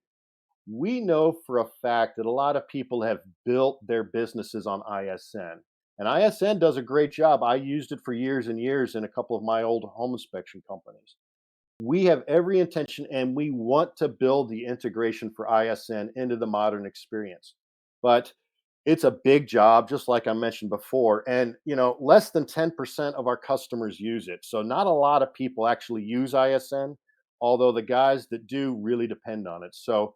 We know for a fact that a lot of people have built their businesses on ISN. And ISN does a great job. I used it for years and years in a couple of my old home inspection companies. We have every intention and we want to build the integration for ISN into the modern experience. But it's a big job, just like I mentioned before. And, less than 10% of our customers use it. So not a lot of people actually use ISN, although the guys that do really depend on it. So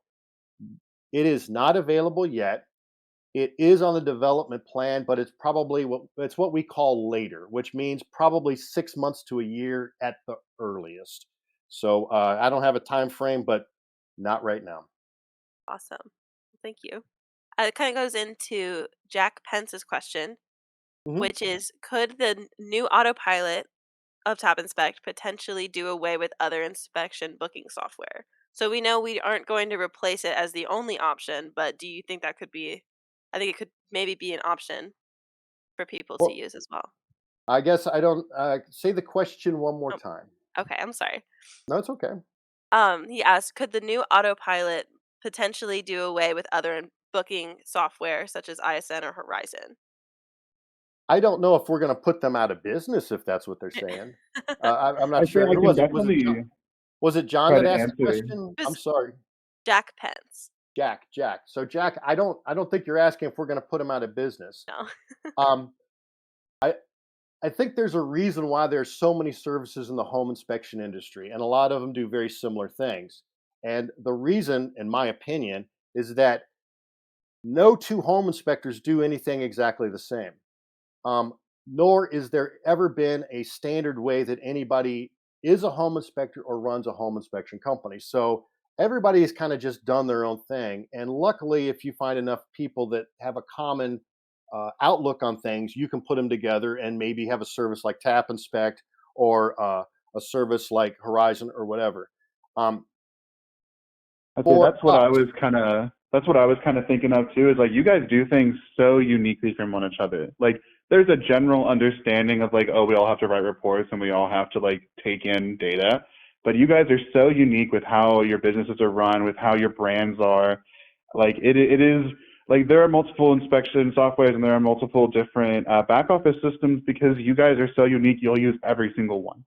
it is not available yet. It is on the development plan, but it's probably what we call later, which means probably 6 months to a year at the earliest. So I don't have a time frame, but not right now. Awesome. Thank you. It kind of goes into Jack Pence's question, Mhm. which is, could the new autopilot of Tap Inspect potentially do away with other inspection booking software? So we know we aren't going to replace it as the only option, but do you think that could be, I think it could maybe be an option for people to Well, use as well. I guess I don't say the question one more Oh, time. okay, I'm sorry. No, it's okay. He asked, could the new autopilot potentially do away with other booking software such as ISN or Horizon? I don't know if we're going to put them out of business if that's what they're saying. I'm not I say sure. I Who can was it? Was it definitely John try that to asked the answer. question? It I'm was sorry. Jack Pence. Jack. So Jack, I don't think you're asking if we're going to put them out of business. No. Um, I I think there's a reason why there's so many services in the home inspection industry, and a lot of them do very similar things. And the reason, in my opinion, is that no two home inspectors do anything exactly the same. Nor is there ever been a standard way that anybody is a home inspector or runs a home inspection company. So everybody has kind of just done their own thing. And luckily, if you find enough people that have a common outlook on things, you can put them together and maybe have a service like Tap Inspect or a service like Horizon or whatever. Um, I'd say for us, that's what I was kind of thinking of too. Is like you guys do things so uniquely from one each other. Like there's a general understanding of like, oh, we all have to write reports and we all have to like take in data. But you guys are so unique with how your businesses are run, with how your brands are. Like it is like there are multiple inspection softwares and there are multiple different back office systems because you guys are so unique. You'll use every single one.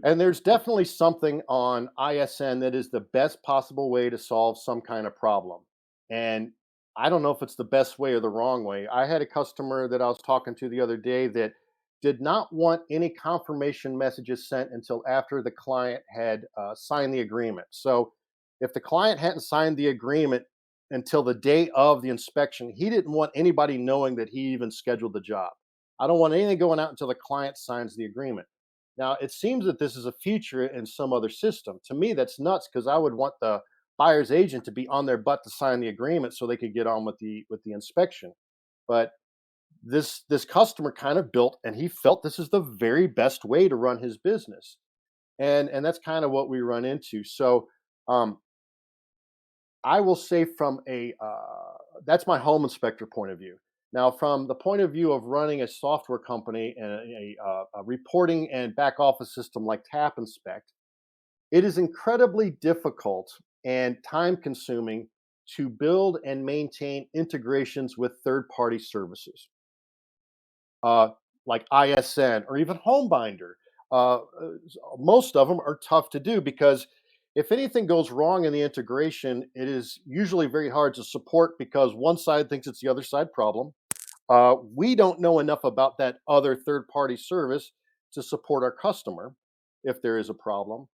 and there's definitely something on ISN that is the best possible way to solve some kind of problem. And I don't know if it's the best way or the wrong way. I had a customer that I was talking to the other day that did not want any confirmation messages sent until after the client had signed the agreement. So if the client hadn't signed the agreement until the day of the inspection, he didn't want anybody knowing that he even scheduled the job. I don't want anything going out until the client signs the agreement. Now, it seems that this is a feature in some other system. To me, that's nuts because I would want the buyer's agent to be on their butt to sign the agreement so they could get on with the inspection. But this customer kind of built, and he felt this is the very best way to run his business, and that's kind of what we run into. So um, I will say from a that's my home inspector point of view. Now, from the point of view of running a software company and a reporting and back office system like Tap Inspect, it is incredibly difficult and time consuming to build and maintain integrations with third party services uh, like ISN or even Homebinder. Most of them are tough to do because if anything goes wrong in the integration, it is usually very hard to support because one side thinks it's the other side problem. We don't know enough about that other third party service to support our customer if there is a problem.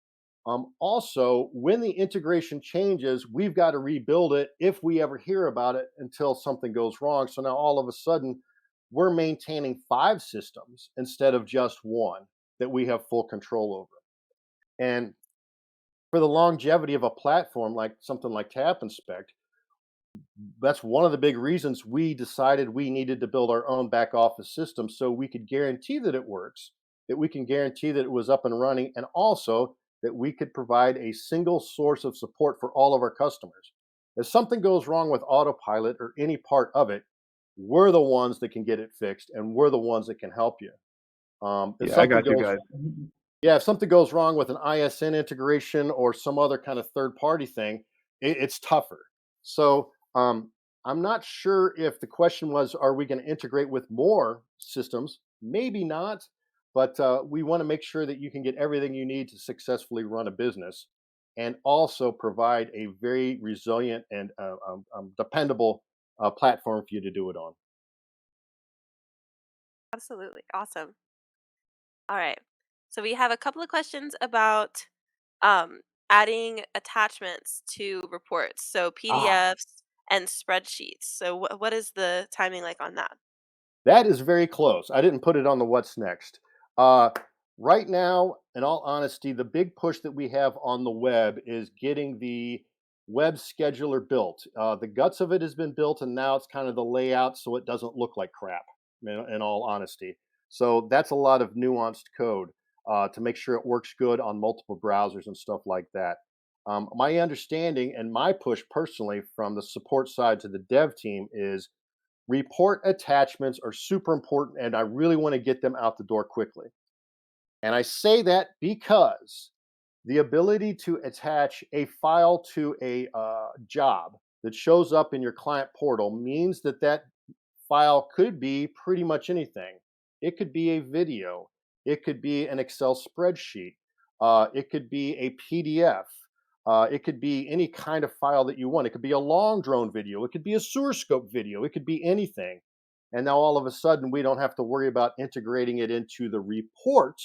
Also, when the integration changes, we've got to rebuild it if we ever hear about it until something goes wrong. So now all of a sudden, we're maintaining five systems instead of just one that we have full control over. And for the longevity of a platform like something like Tap Inspect, that's one of the big reasons we decided we needed to build our own back office system so we could guarantee that it works, that we can guarantee that it was up and running, and also that we could provide a single source of support for all of our customers. If something goes wrong with autopilot or any part of it, we're the ones that can get it fixed and we're the ones that can help you. If Yeah, I something got you goes guys. Yeah, if something goes wrong with an ISN integration or some other kind of third party thing, it's tougher. So I'm not sure if the question was, are we going to integrate with more systems? Maybe not, but we want to make sure that you can get everything you need to successfully run a business and also provide a very resilient and dependable platform for you to do it on. Absolutely. Awesome. All right. So we have a couple of questions about um, adding attachments to reports. So Ah, PDFs and spreadsheets. So what is the timing like on that? That is very close. I didn't put it on the what's next. Uh, right now, in all honesty, the big push that we have on the web is getting the web scheduler built. The guts of it has been built, and now it's kind of the layout so it doesn't look like crap, in all honesty. So that's a lot of nuanced code to make sure it works good on multiple browsers and stuff like that. My understanding and my push personally from the support side to the dev team is report attachments are super important, and I really want to get them out the door quickly. And I say that because the ability to attach a file to a job that shows up in your client portal means that that file could be pretty much anything. It could be a video, it could be an Excel spreadsheet, it could be a PDF, it could be any kind of file that you want. It could be a long drone video, it could be a sewer scope video, it could be anything. And now all of a sudden, we don't have to worry about integrating it into the report.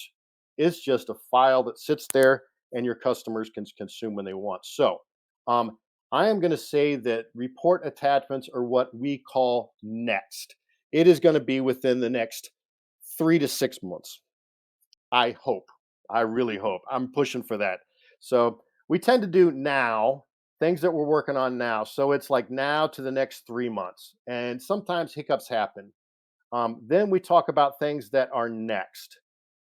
It's just a file that sits there and your customers can consume when they want. So, um, I am going to say that report attachments are what we call next. It is going to be within the next 3 to 6 months. I hope. I really hope. I'm pushing for that. So we tend to do now things that we're working on now. So it's like now to the next 3 months. And sometimes hiccups happen. Then we talk about things that are next,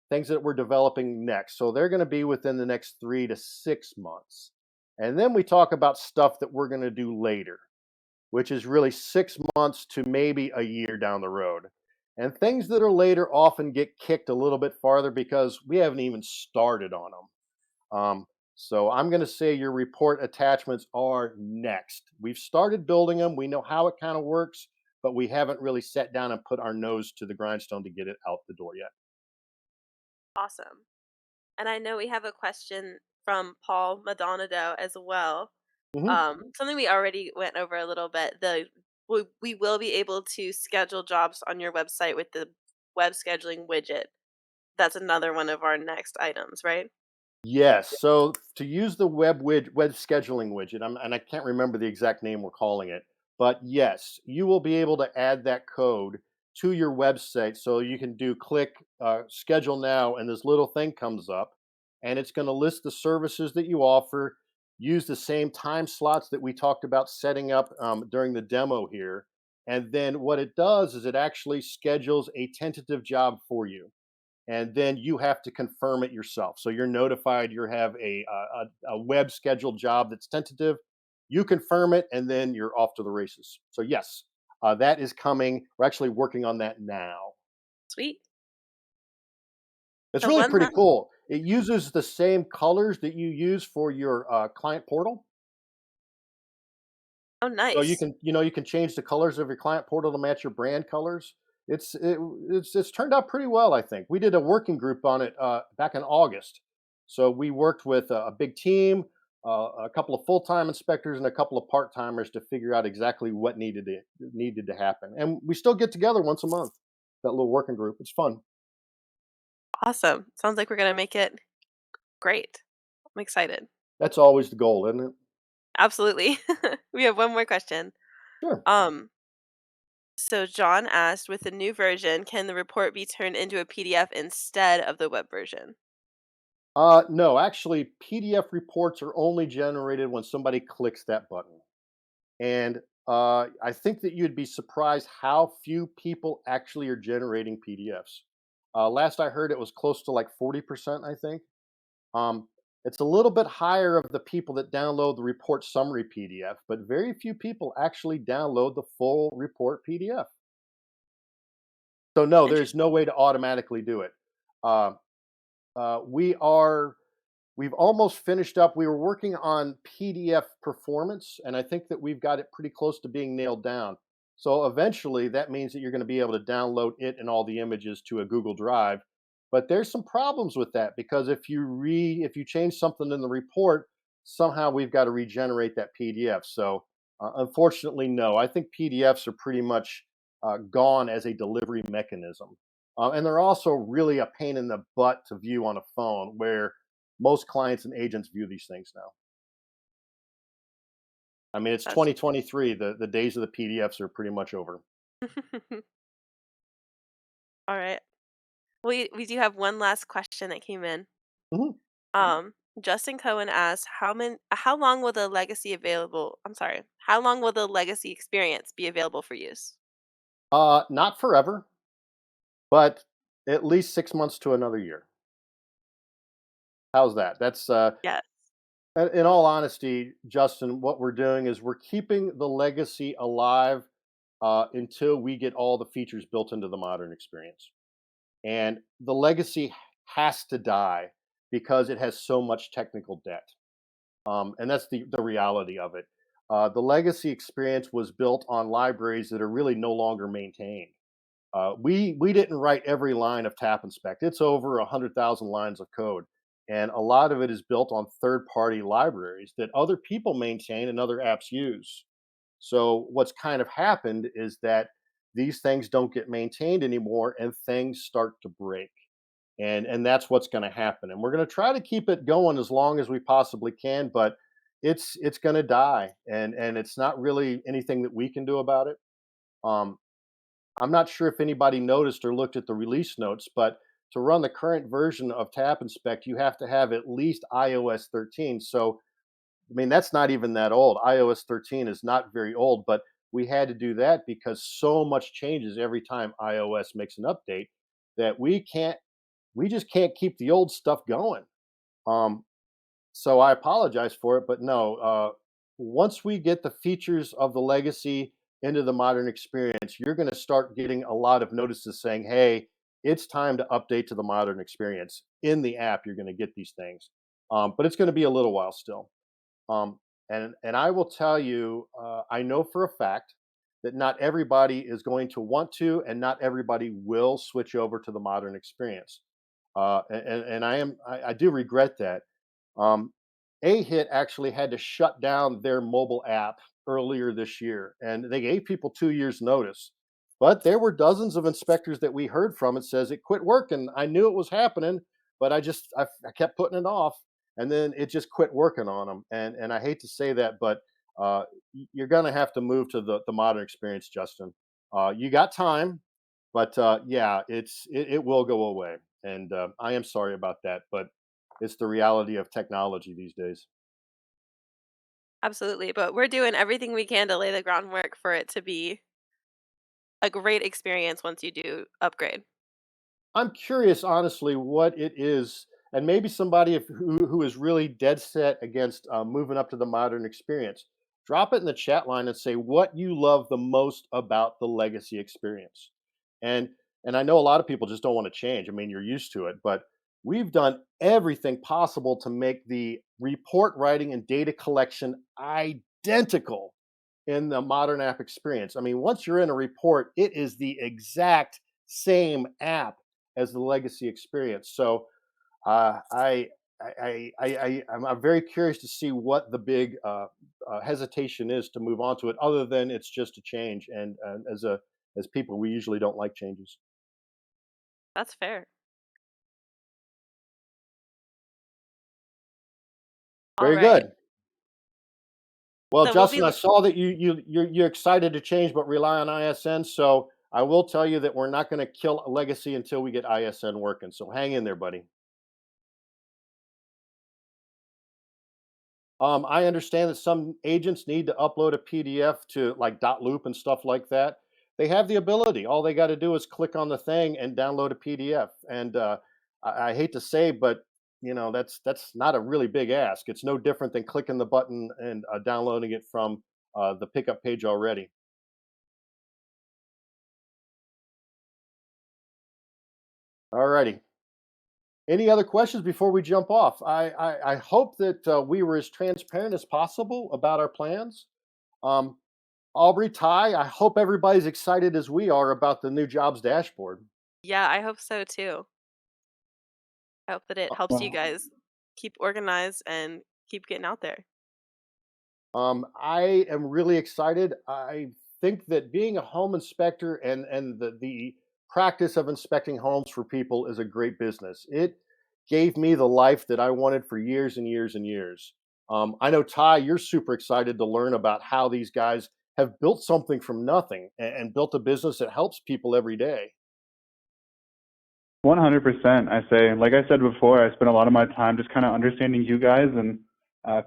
things that we're developing next. So they're going to be within the next 3 to 6 months. And then we talk about stuff that we're going to do later, which is really 6 months to maybe a year down the road. And things that are later often get kicked a little bit farther because we haven't even started on them. So I'm going to say your report attachments are next. We've started building them. We know how it kind of works, but we haven't really sat down and put our nose to the grindstone to get it out the door yet. Awesome. And I know we have a question from Paul Madonado as well. Mhm. Something we already went over a little bit. We will be able to schedule jobs on your website with the web scheduling widget. That's another one of our next items, right? Yes. So to use the web scheduling widget, and I can't remember the exact name we're calling it, but yes, you will be able to add that code to your website. So you can do click schedule now, and this little thing comes up, and it's going to list the services that you offer. Use the same time slots that we talked about setting up during the demo here, and then what it does is it actually schedules a tentative job for you, and then you have to confirm it yourself. So you're notified you have a web scheduled job that's tentative. You confirm it, and then you're off to the races. So yes, that is coming. We're actually working on that now. Sweet. It's So really one pretty la cool. It uses the same colors that you use for your client portal. Oh, So you nice. can, you can change the colors of your client portal to match your brand colors. It's turned out pretty well, I think. We did a working group on it back in August. So we worked with a big team, a couple of full-time inspectors, and a couple of part-timers to figure out exactly what needed to happen. And we still get together once a month. That little working group. It's fun. Awesome. Sounds like we're gonna make it great. I'm excited. That's always the goal, isn't it? Absolutely. We have one more question. Sure. Um, so John asked, with the new version, can the report be turned into a PDF instead of the web version? No, actually, PDF reports are only generated when somebody clicks that button. And I think that you'd be surprised how few people actually are generating PDFs. Last I heard, it was close to like 40%, I think. Um, it's a little bit higher of the people that download the report summary PDF, but very few people actually download the full report PDF. So, no, there's no Interesting. way to automatically do it. Uh, we are We've almost finished up. We were working on PDF performance, and I think that we've got it pretty close to being nailed down. So eventually, that means that you're going to be able to download it and all the images to a Google Drive. But there's some problems with that because if you change something in the report, somehow we've got to regenerate that PDF. So unfortunately, no. I think PDFs are pretty much gone as a delivery mechanism, and they're also really a pain in the butt to view on a phone where most clients and agents view these things now. I mean, it's That's 2023. The days of the PDFs are pretty much over. all right. We do have one last question that came in. Mhm. Justin Cohen asked, how long will the legacy available? I'm sorry. How long will the legacy experience be available for use? Not forever, but at least 6 months to another year. How's that? That's Yes. in all honesty, Justin. What we're doing is we're keeping the legacy alive until we get all the features built into the modern experience. And the legacy has to die because it has so much technical debt. And that's the reality of it. The legacy experience was built on libraries that are really no longer maintained. We didn't write every line of Tap Inspect. It's over 100,000 lines of code, and a lot of it is built on third-party libraries that other people maintain and other apps use. So what's kind of happened is that these things don't get maintained anymore, and things start to break. And that's what's going to happen. And we're going to try to keep it going as long as we possibly can, but it's going to die, and it's not really anything that we can do about it. Um, I'm not sure if anybody noticed or looked at the release notes, but to run the current version of Tap Inspect, you have to have at least iOS 13. So, I mean, that's not even that old. iOS 13 is not very old, but we had to do that because so much changes every time iOS makes an update that we just can't keep the old stuff going. Um, so I apologize for it, but no. Once we get the features of the legacy into the modern experience, you're going to start getting a lot of notices saying, "Hey, it's time to update to the modern experience." In the app, you're going to get these things, but it's going to be a little while still. Um, and I will tell you, I know for a fact that not everybody is going to want to, and not everybody will switch over to the modern experience. And I do regret that. Um, A-Hit actually had to shut down their mobile app earlier this year, and they gave people 2 years notice. But there were dozens of inspectors that we heard from. It says it quit working. I knew it was happening, but I kept putting it off, and then it just quit working on them. And I hate to say that, but you're going to have to move to the modern experience, Justin. You got time, but yeah, it will go away, and I am sorry about that, but it's the reality of technology these days. Absolutely. But we're doing everything we can to lay the groundwork for it to be a great experience once you do upgrade. I'm curious, honestly, what it is, and maybe somebody who is really dead set against moving up to the modern experience. Drop it in the chat line and say what you love the most about the legacy experience. And and I know a lot of people just don't want to change. I mean, you're used to it, but we've done everything possible to make the report writing and data collection identical in the modern app experience. I mean, once you're in a report, it is the exact same app as the legacy experience. So uh, I, I'm very curious to see what the big hesitation is to move on to it, other than it's just a change. And as people, we usually don't like changes. That's fair. All Very right. good. Well, So we'll be Justin, I look saw that you're excited to change, but rely on ISN. So I will tell you that we're not going to kill a legacy until we get ISN working. So hang in there, buddy. I understand that some agents need to upload a PDF to like Loop and stuff like that. They have the ability. All they got to do is click on the thing and download a PDF. And I hate to say, but that's not a really big ask. It's no different than clicking the button and downloading it from the pickup page already. Alrighty. Any other questions before we jump off? I hope that we were as transparent as possible about our plans. Um, Aubrey, Ty, I hope everybody's excited as we are about the new jobs dashboard. Yeah, I hope so too. I hope that it helps you Well, guys keep organized and keep getting out there. I am really excited. I think that being a home inspector and the practice of inspecting homes for people is a great business. It gave me the life that I wanted for years and years and years. I know, Ty, you're super excited to learn about how these guys have built something from nothing and built a business that helps people every day. 100%. I say, like I said before, I spend a lot of my time just kind of understanding you guys and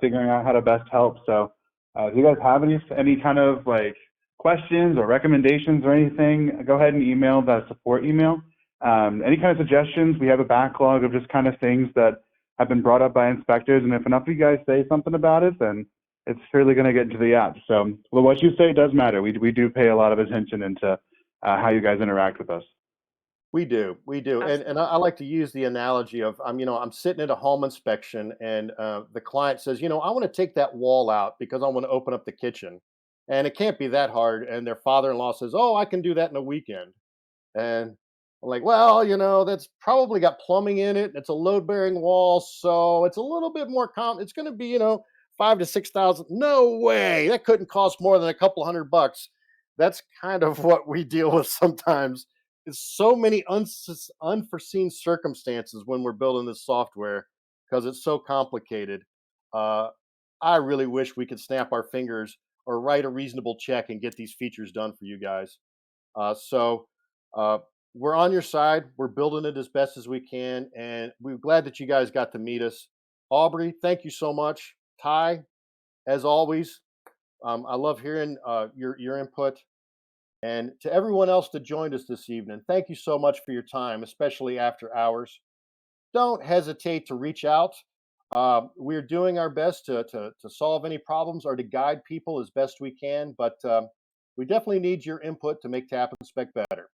figuring out how to best help. So, if you guys have any kind of like questions or recommendations or anything, go ahead and email that support email. Any kind of suggestions? We have a backlog of just kind of things that have been brought up by inspectors, and if enough of you guys say something about it, then it's surely going to get into the app. So, well, what you say does matter. We do pay a lot of attention into how you guys interact with us. We do, and I like to use the analogy of I'm sitting at a home inspection, and the client says, I want to take that wall out because I want to open up the kitchen, and it can't be that hard. And their father-in-law says, "Oh, I can do that in a weekend." And I'm like, "Well, that's probably got plumbing in it. It's a load-bearing wall, so it's a little bit more It's going to be, 5 to 6 thousand. No way, that couldn't cost more than a couple $100. That's kind of what we deal with sometimes. It's so many unforeseen circumstances when we're building this software because it's so complicated. Uh, I really wish we could snap our fingers or write a reasonable check and get these features done for you guys. So uh, we're on your side. We're building it as best as we can, and we're glad that you guys got to meet us. Aubrey, thank you so much. Ty, as always, I love hearing your input. And to everyone else that joined us this evening, thank you so much for your time, especially after hours. Don't hesitate to reach out. We're doing our best to solve any problems or to guide people as best we can, but we definitely need your input to make Tap Inspect better.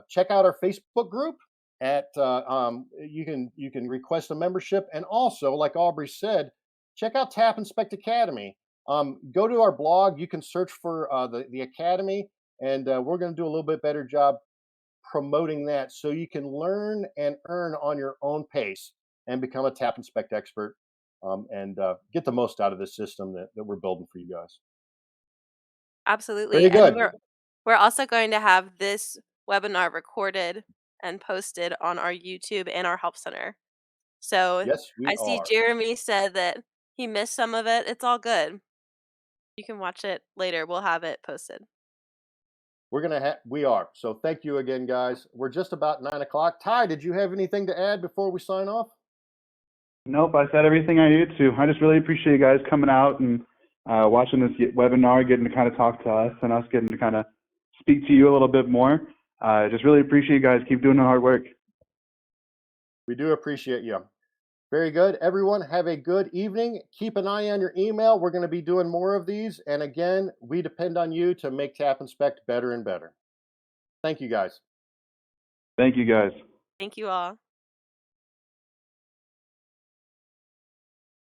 Check out our Facebook group. You can request a membership, and also, like Aubrey said, check out Tap Inspect Academy. Go to our blog. You can search for the Academy, and we're going to do a little bit better job promoting that so you can learn and earn on your own pace and become a Tap Inspect expert, and get the most out of this system that we're building for you guys. Absolutely. Very And good. we're also going to have this webinar recorded and posted on our YouTube and our Help Center. So Yes, we I see are. Jeremy said that he missed some of it. It's all good. You can watch it later. We'll have it posted. We are. So thank you again, guys. We're just about 9 o'clock. Ty, did you have anything to add before we sign off? Nope, I said everything I needed to. I just really appreciate you guys coming out and watching this webinar, getting to kind of talk to us and us getting to kind of speak to you a little bit more. Just really appreciate you guys. Keep doing the hard work. We do appreciate you. Very good. Everyone, have a good evening. Keep an eye on your email. We're going to be doing more of these. And again, we depend on you to make Tap Inspect better and better. Thank you, guys. Thank you, guys. Thank you all.